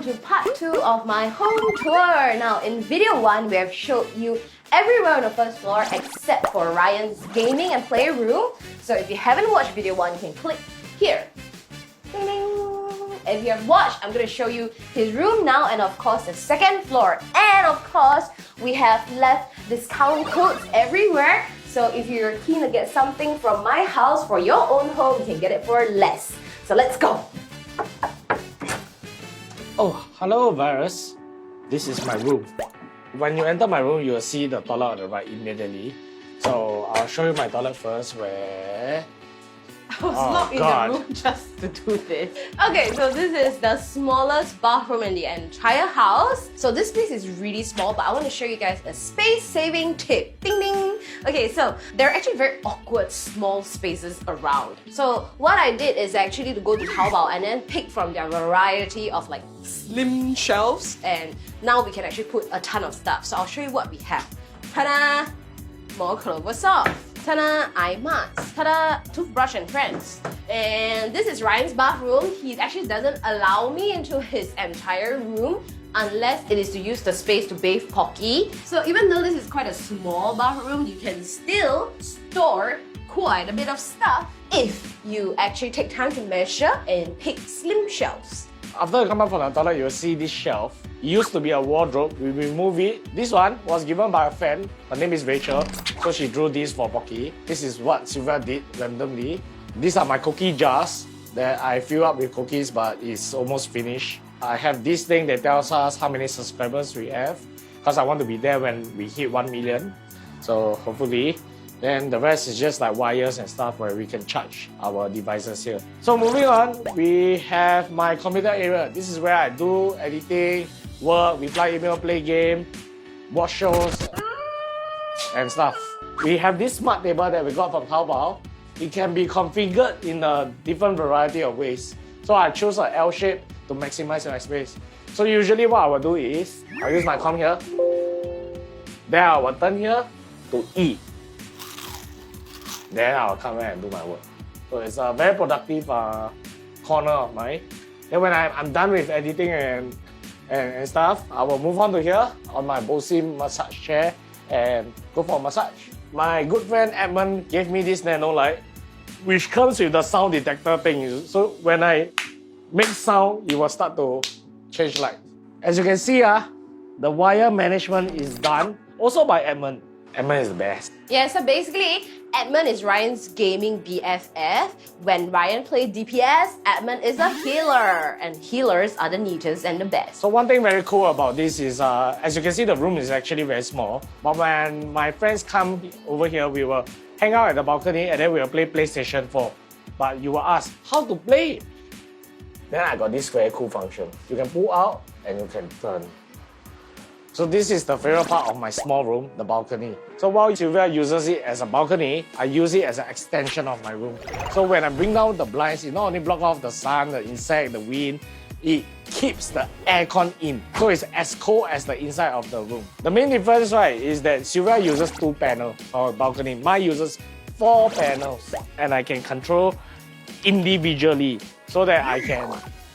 welcome to part 2 of my home tour. Now in video 1, we have showed you everywhere on the first floor except for Ryan's gaming and playroom. So if you haven't watched video 1, you can click here. Ding ding. If you have watched, I'm going to show you his room now and of course the second floor. And of course, we have left discount codes everywhere. So if you're keen to get something from my house for your own home, you can get it for less. So let's go! Oh, hello Virus. This is my room. When you enter my room, you will see the toilet on the right immediately. So I'll show you my toilet first where... I was locked in the room just to do this. Okay, so this is the smallest bathroom in the entire house. So this place is really small, but I want to show you guys a space-saving tip. Ding ding! Okay, so there are actually very awkward small spaces around. So what I did is actually to go to Taobao and then pick from their variety of like slim shelves, and now we can actually put a ton of stuff. So I'll show you what we have. Ta-da! More clover socks. Ta-da! Eye mask. Ta-da! Toothbrush and friends. And this is Ryan's bathroom. He actually doesn't allow me into his entire room unless it is to use the space to bathe Pocky. So even though this is quite a small bathroom, you can still store quite a bit of stuff if you actually take time to measure and pick slim shelves. After you come out from the toilet, you'll see this shelf. It used to be a wardrobe. We remove it. This one was given by a friend. Her name is Rachel. So she drew this for Pocky. This is what Sylvia did randomly. These are my cookie jars that I fill up with cookies, but it's almost finished. I have this thing that tells us how many subscribers we have, because I want to be there when we hit 1 million. So hopefully. Then the rest is just like wires and stuff where we can charge our devices here. So moving on, we have my computer area. This is where I do editing, work, reply email, play game, watch shows, and stuff. We have this smart table that we got from Taobao. It can be configured in a different variety of ways. So I choose an L shape to maximize my space. So usually what I will do is, I'll use my com here. Then I will turn here to E. Then I'll come here and do my work. So it's a very productive corner of mine. Then when I'm done with editing and stuff, I will move on to here on my Bosim massage chair and go for a massage. My good friend Edmund gave me this nano light, which comes with the sound detector thing. So when I make sound, it will start to change light. As you can see, the wire management is done also by Edmund. Edmund is the best. Yeah, so basically, Edmund is Ryan's gaming BFF. When Ryan plays DPS, Edmund is a healer. And healers are the neatest and the best. So one thing very cool about this is, as you can see, the room is actually very small. But when my friends come over here, we will hang out at the balcony and then we will play PlayStation 4. But you will ask, how to play? Then I got this very cool function. You can pull out and you can turn. So this is the favorite part of my small room, the balcony. So while Sylvia uses it as a balcony, I use it as an extension of my room. So when I bring down the blinds, it not only blocks off the sun, the insect, the wind, it keeps the aircon in. So it's as cold as the inside of the room. The main difference, right, is that Sylvia uses 2 panels for a balcony. Mine uses 4 panels. And I can control individually so that I can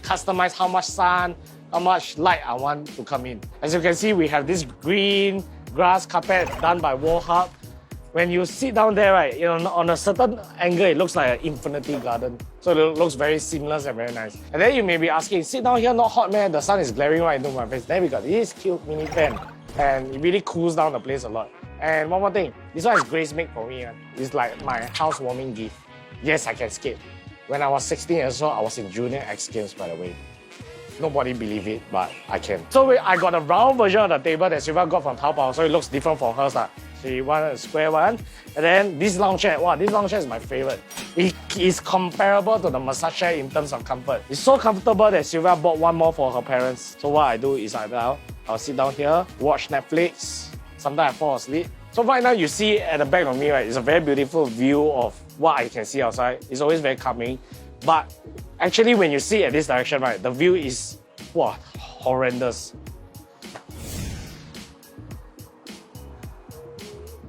customize how much sun, how much light I want to come in. As you can see, we have this green grass carpet done by Wall Hub. When you sit down there, right, on a certain angle, it looks like an infinity garden. So it looks very seamless and very nice. And then you may be asking, sit down here, not hot, man, the sun is glaring right into my face. Then we got this cute mini fan. And it really cools down the place a lot. And one more thing, this one is Grace made for me. It's like my housewarming gift. Yes, I can skate. When I was 16 years old, I was in Junior X Games, by the way. Nobody believe it, but I can. So I got a round version of the table that Sylvia got from Taobao, so it looks different from hers. She wanted a square one. And then this lounge chair, wow, this lounge chair is my favorite. It is comparable to the massage chair in terms of comfort. It's so comfortable that Sylvia bought one more for her parents. So what I do is I'll sit down here, watch Netflix. Sometimes I fall asleep. So right now you see at the back of me, right, it's a very beautiful view of what I can see outside. It's always very calming. But actually, when you see at this direction, right, the view is, wow, horrendous.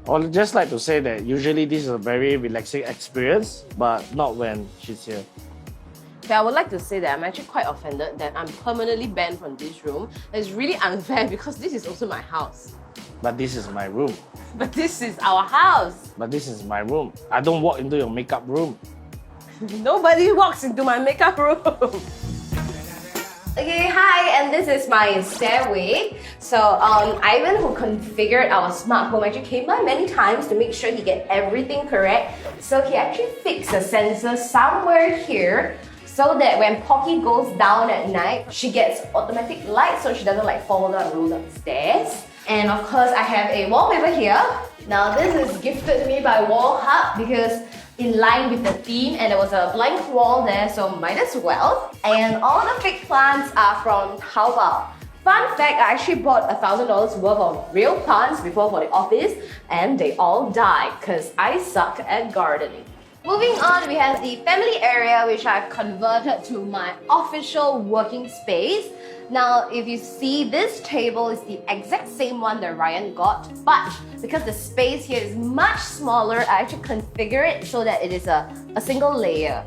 I would just like to say that usually this is a very relaxing experience, but not when she's here. Okay, I would like to say that I'm actually quite offended that I'm permanently banned from this room. It's really unfair because this is also my house. But this is my room. But this is our house. But this is my room. I don't walk into your makeup room. Nobody walks into my makeup room. Okay, hi, and this is my stairway. So Ivan, who configured our smart home, actually came by many times to make sure he get everything correct. So he actually fixed a sensor somewhere here so that when Pocky goes down at night, she gets automatic light so she doesn't like fall down and roll down the stairs. And of course, I have a wallpaper here. Now this is gifted to me by Wall Hub because in line with the theme, and there was a blank wall there, so might as well. And all the fake plants are from Taobao. Fun fact, I actually bought $1,000 worth of real plants before for the office, and they all died because I suck at gardening. Moving on, we have the family area, which I've converted to my official working space. Now, if you see, this table is the exact same one that Ryan got, but because the space here is much smaller, I actually configure it so that it is a single layer.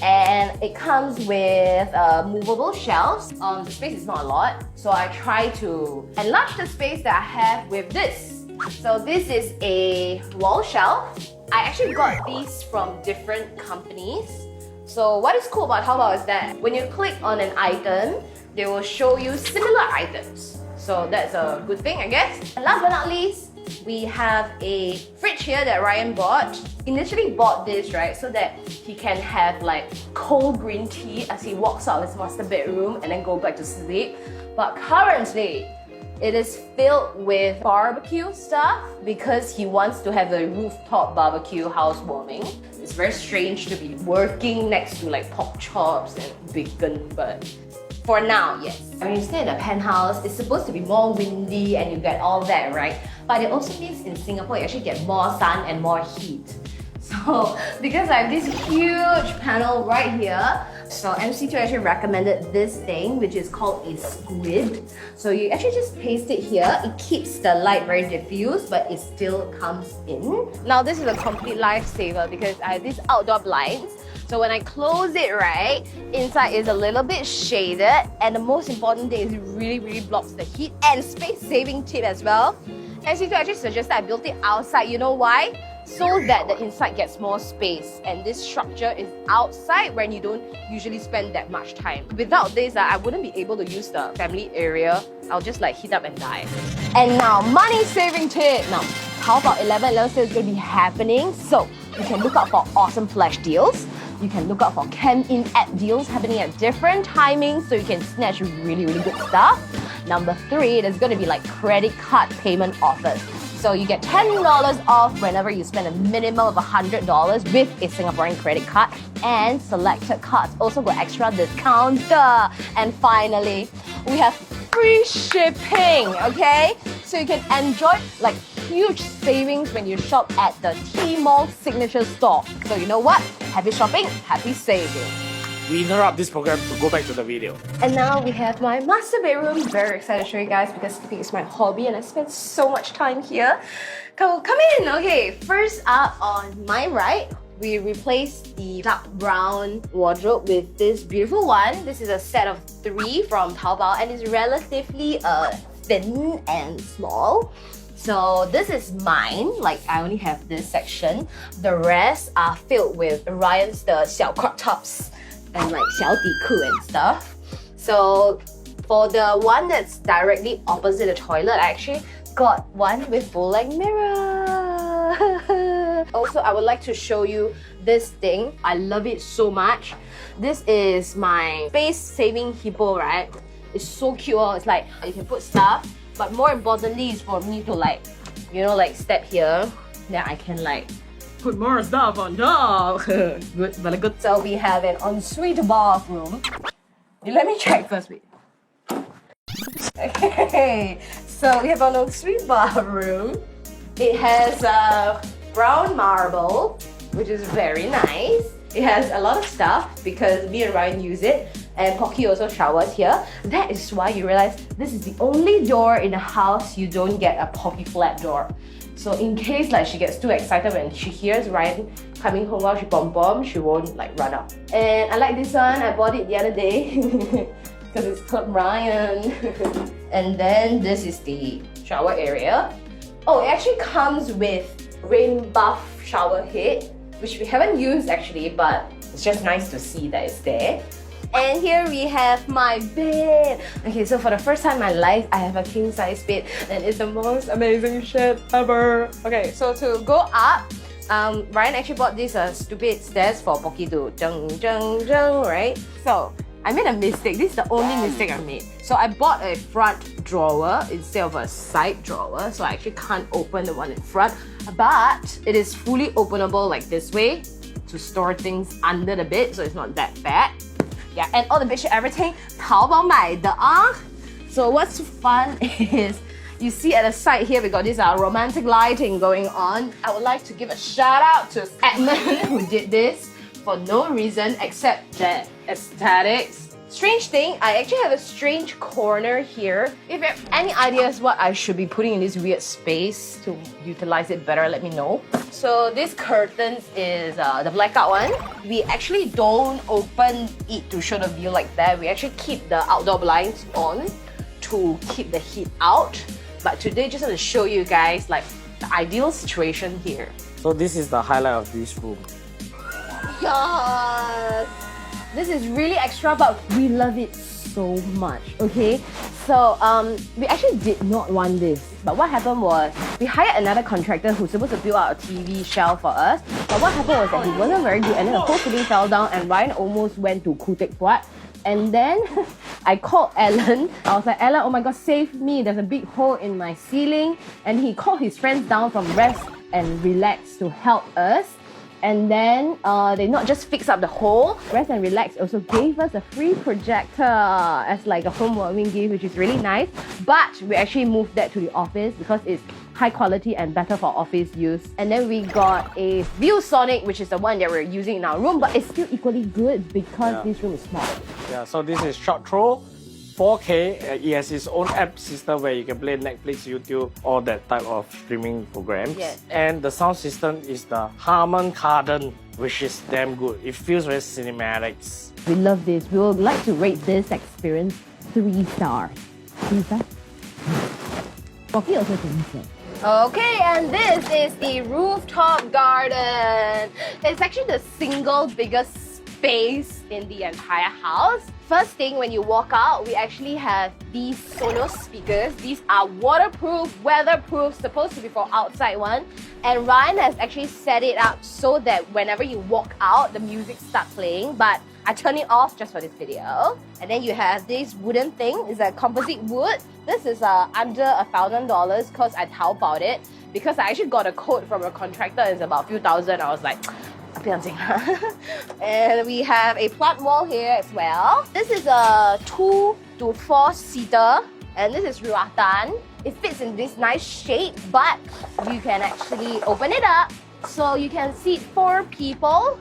And it comes with movable shelves. The space is not a lot, so I try to enlarge the space that I have with this. So this is a wall shelf. I actually got these from different companies. So what is cool about Taobao is that when you click on an item, they will show you similar items. So that's a good thing, I guess. And last but not least, we have a fridge here that Ryan bought. Initially bought this, right, so that he can have like cold green tea as he walks out of his master bedroom and then go back to sleep. But currently, it is filled with barbecue stuff because he wants to have a rooftop barbecue housewarming. It's very strange to be working next to like pork chops and bacon, but for now, yes. When you stay in a penthouse, it's supposed to be more windy and you get all that, right? But it also means in Singapore, you actually get more sun and more heat. So, because I have this huge panel right here, so MC2 actually recommended this thing, which is called a squid. So you actually just paste it here. It keeps the light very diffuse, but it still comes in. Now this is a complete lifesaver because I have these outdoor blinds. So when I close it, right, inside is a little bit shaded, and the most important thing is it really blocks the heat, and space-saving tip as well. MC2 actually suggested I built it outside. You know why? So that the inside gets more space, and this structure is outside when you don't usually spend that much time. Without this, I wouldn't be able to use the family area. I'll just like heat up and die. And now, money saving tip. Now, Taobao 11/11 sale is going to be happening, so you can look out for awesome flash deals. You can look out for Cam-In app deals happening at different timings so you can snatch really good stuff. Number 3, there's going to be like credit card payment offers. So you get $10 off whenever you spend a minimum of $100 with a Singaporean credit card, and selected cards also got extra discount. And finally, we have free shipping, okay? So you can enjoy like huge savings when you shop at the Tmall signature store. So you know what? Happy shopping, happy saving. We interrupt this program to go back to the video. And now we have my master bedroom. Very excited to show you guys because sleeping is my hobby and I spend so much time here. Come in. Okay, first up on my right, we replaced the dark brown wardrobe with this beautiful one. This is a set of 3 from Taobao and it's relatively thin and small. So this is mine, like I only have this section. The rest are filled with Ryan's the 小 crop tops and like 小底裤 and stuff. So for the one that's directly opposite the toilet, I actually got one with full-length mirror. Also, I would like to show you this thing. I love it so much. This is my space-saving hippo, right? It's so cute. It's like you can put stuff, but more importantly is for me to like, you know, like step here. Then I can like put more stuff on top. Good, very good. So we have an ensuite bathroom. Let me check first. Wait. Okay, so we have an ensuite bathroom. It has brown marble, which is very nice. It has a lot of stuff because me and Ryan use it, and Pocky also showers here. That is why you realize this is the only door in the house you don't get a Pocky flat door. So in case like she gets too excited when she hears Ryan coming home while she pom-pom, she won't like run up. And I like this one, I bought it the other day because it's called Ryan. And then this is the shower area. Oh, it actually comes with rain buff shower head, which we haven't used actually, but it's just nice to see that it's there. And here we have my bed. Okay, so for the first time in my life, I have a king size bed and it's the most amazing shit ever. Okay, so to go up, Ryan actually bought these stupid stairs for Pocky to jung, right? So I made a mistake. This is the only mistake I made. So I bought a front drawer instead of a side drawer, so I actually can't open the one in front, but it is fully openable like this way to store things under the bed, so it's not that bad. Yeah, and all the bedsheet, everything, 淘宝买的啊. So what's fun is, you see at the side here, we got this romantic lighting going on. I would like to give a shout out to Edmund who did this for no reason except that aesthetics. Strange thing, I actually have a strange corner here. If you have any ideas what I should be putting in this weird space to utilize it better, let me know. So this curtains is the blackout one. We actually don't open it to show the view like that. We actually keep the outdoor blinds on to keep the heat out. But today, just want to show you guys like the ideal situation here. So this is the highlight of this room. Yes! This is really extra, but we love it so much, okay? So, we actually did not want this. But what happened was, we hired another contractor who's supposed to build out a TV shelf for us. But what happened was that he wasn't very good and then the whole ceiling fell down and Ryan almost went to Kutek Puat. And then I called Alan. I was like, Alan, oh my god, save me. There's a big hole in my ceiling. And he called his friends down from Rest and Relax to help us. And then they not just fix up the hole, Rest and Relax also gave us a free projector as like a homewarming gift, which is really nice. But we actually moved that to the office because it's high quality and better for office use. And then we got a ViewSonic, which is the one that we're using in our room, but it's still equally good because this room is small. Yeah, so this is short throw. 4K, it has its own app system where you can play Netflix, YouTube, all that type of streaming programs. Yes. And the sound system is the Harman Kardon, which is damn good. It feels very cinematic. We love this. We would like to rate this experience 3 stars. 3 stars? Pocky also 3 stars. Okay, and this is the rooftop garden. It's actually the single biggest space in the entire house. First thing, when you walk out, we actually have these Sonos speakers. These are waterproof, weatherproof, supposed to be for outside one. And Ryan has actually set it up so that whenever you walk out, the music starts playing. But I turn it off just for this video. And then you have this wooden thing. It's a composite wood. This is under $1,000 because I Taobaoed it. Because I actually got a quote from a contractor. It's about a few thousand. I was like, and we have a plant wall here as well. This is a 2 to 4 seater, and this is ruatan. It fits in this nice shape, but you can actually open it up so you can seat 4 people.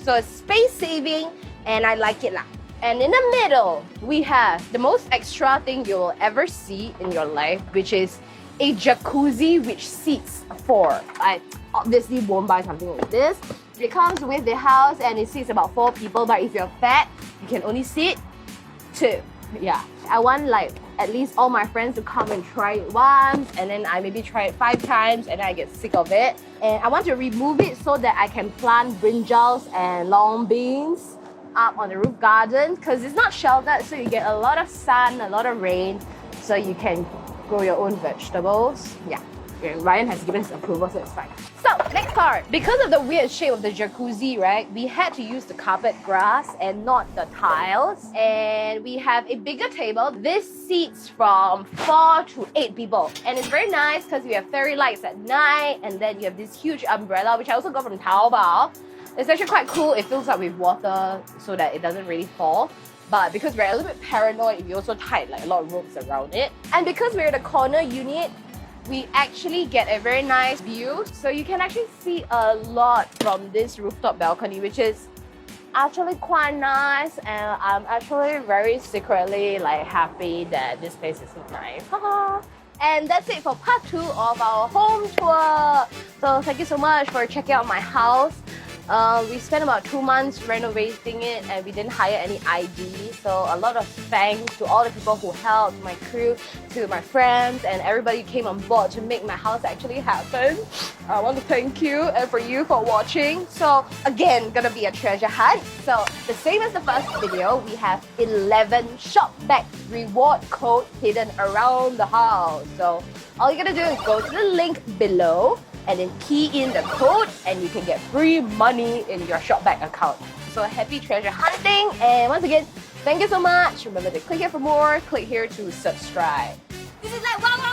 So it's space saving, and I like it lah. And in the middle, we have the most extra thing you'll ever see in your life, which is a jacuzzi which seats 4. I obviously won't buy something like this. It comes with the house and it seats about 4 people, but if you're fat, you can only seat 2. Yeah, I want like at least all my friends to come and try it once, and then I maybe try it 5 times and then I get sick of it. And I want to remove it so that I can plant brinjals and long beans up on the roof garden because it's not sheltered, so you get a lot of sun, a lot of rain, so you can grow your own vegetables. Yeah. Ryan has given his approval, so it's fine. So, next part. Because of the weird shape of the jacuzzi, right, we had to use the carpet grass and not the tiles. And we have a bigger table. This seats from 4 to 8 people. And it's very nice because we have fairy lights at night, and then you have this huge umbrella, which I also got from Taobao. It's actually quite cool. It fills up with water so that it doesn't really fall. But because we're a little bit paranoid, we also tied like a lot of ropes around it. And because we're in a corner unit, we actually get a very nice view. So you can actually see a lot from this rooftop balcony, which is actually quite nice. And I'm actually very secretly like happy that this place is so nice. And that's it for part 2 of our home tour. So thank you so much for checking out my house. We spent about 2 months renovating it and we didn't hire any ID. So a lot of thanks to all the people who helped, my crew, to my friends, and everybody who came on board to make my house actually happen. I want to thank you and for you for watching. So again, gonna be a treasure hunt. So the same as the first video, we have 11 shop bag reward code hidden around the house. So all you gotta do is go to the link below and then key in the code and you can get free money in your shop bag account. So happy treasure hunting, and once again, thank you so much. Remember to click here for more, click here to subscribe. This is like wow, wow,